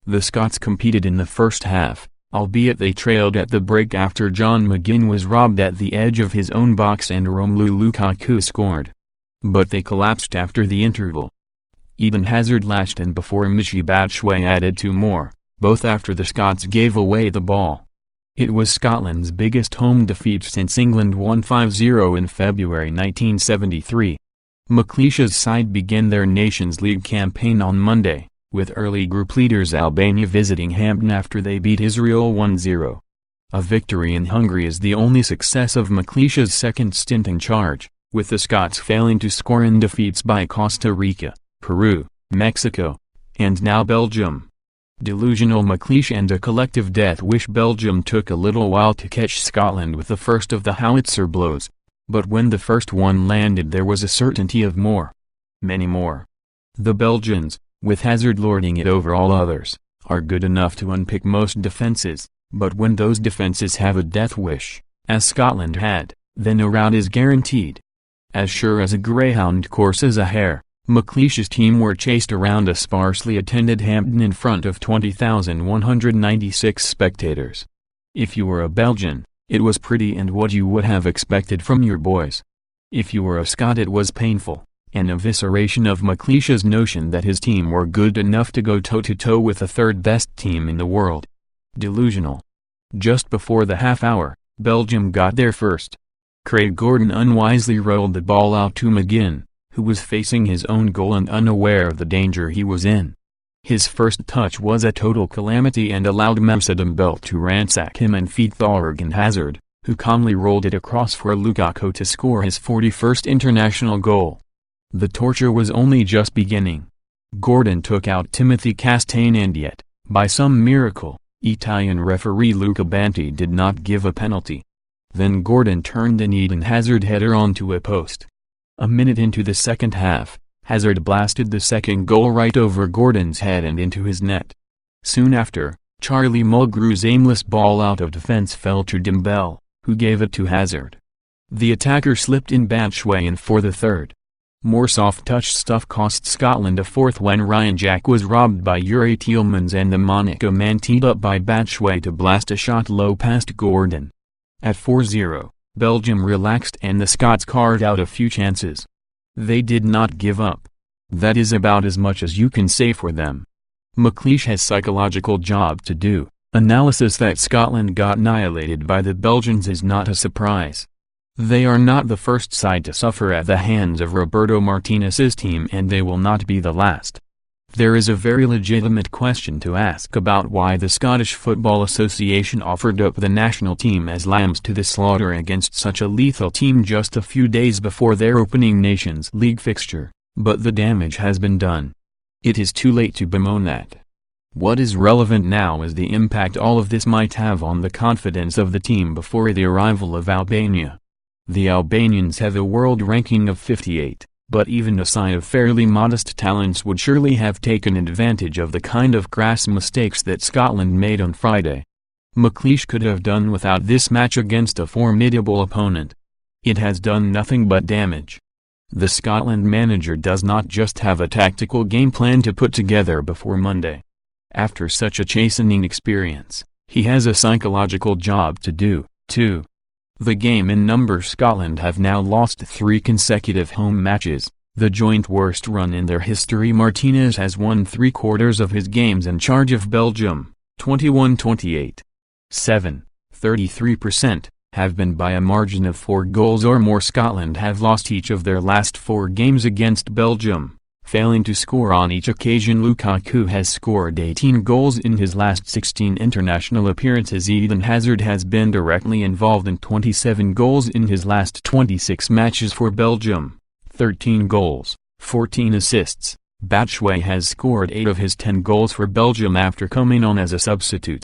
The Scots competed in the first half, albeit they trailed at the break after John McGinn was robbed at the edge of his own box and Romelu Lukaku scored. But they collapsed after the interval. Eden Hazard lashed and before Michy Batshuayi added two more, both after the Scots gave away the ball. It was Scotland's biggest home defeat since England won 5-0 in February 1973. McLeish's side began their Nations League campaign on Monday, with early group leaders Albania visiting Hampden after they beat Israel 1-0. A victory in Hungary is the only success of McLeish's second stint in charge, with the Scots failing to score in defeats by Costa Rica, Peru, Mexico, and now Belgium. Delusional McLeish and a collective death wish. Belgium took a little while to catch Scotland with the first of the howitzer blows, but when the first one landed there was a certainty of more. Many more. The Belgians, with Hazard lording it over all others, are good enough to unpick most defenses, but when those defenses have a death wish, as Scotland had, then a rout is guaranteed. As sure as a greyhound courses a hare, McLeish's team were chased around a sparsely attended Hampden in front of 20,196 spectators. If you were a Belgian, it was pretty and what you would have expected from your boys. If you were a Scot it was painful, an evisceration of McLeish's notion that his team were good enough to go toe-to-toe with the third-best team in the world. Delusional. Just before the half-hour, Belgium got there first. Craig Gordon unwisely rolled the ball out to McGinn, who was facing his own goal and unaware of the danger he was in. His first touch was a total calamity and allowed Mamsadam Belt to ransack him and feed Thorgan Hazard, who calmly rolled it across for Lukaku to score his 41st international goal. The torture was only just beginning. Gordon took out Timothy Castaigne and yet, by some miracle, Italian referee Luca Banti did not give a penalty. Then Gordon turned an Eden Hazard header onto a post. A minute into the second half, Hazard blasted the second goal right over Gordon's head and into his net. Soon after, Charlie Mulgrew's aimless ball out of defense fell to Dembele, who gave it to Hazard. The attacker slipped in Batshuayi in for the third. More soft-touch stuff cost Scotland a fourth when Ryan Jack was robbed by Yuri Tielemans and the Monaco man teed up by Batshuayi to blast a shot low past Gordon. At 4-0. Belgium relaxed and the Scots carved out a few chances. They did not give up. That is about as much as you can say for them. McLeish has psychological job to do. Analysis that Scotland got annihilated by the Belgians is not a surprise. They are not the first side to suffer at the hands of Roberto Martinez's team and they will not be the last. There is a very legitimate question to ask about why the Scottish Football Association offered up the national team as lambs to the slaughter against such a lethal team just a few days before their opening Nations League fixture, but the damage has been done. It is too late to bemoan that. What is relevant now is the impact all of this might have on the confidence of the team before the arrival of Albania. The Albanians have a world ranking of 58. But even a side of fairly modest talents would surely have taken advantage of the kind of crass mistakes that Scotland made on Friday. McLeish could have done without this match against a formidable opponent. It has done nothing but damage. The Scotland manager does not just have a tactical game plan to put together before Monday. After such a chastening experience, he has a psychological job to do, too. The game in numbers. Scotland have now lost 3 consecutive home matches, the joint worst run in their history. Martinez has won 3/4 of his games in charge of Belgium, 21-28. 33%, have been by a margin of 4 goals or more. Scotland have lost each of their last 4 games against Belgium, failing to score on each occasion. Lukaku has scored 18 goals in his last 16 international appearances. Eden Hazard has been directly involved in 27 goals in his last 26 matches for Belgium, 13 goals, 14 assists. Batshuayi has scored 8 of his 10 goals for Belgium after coming on as a substitute.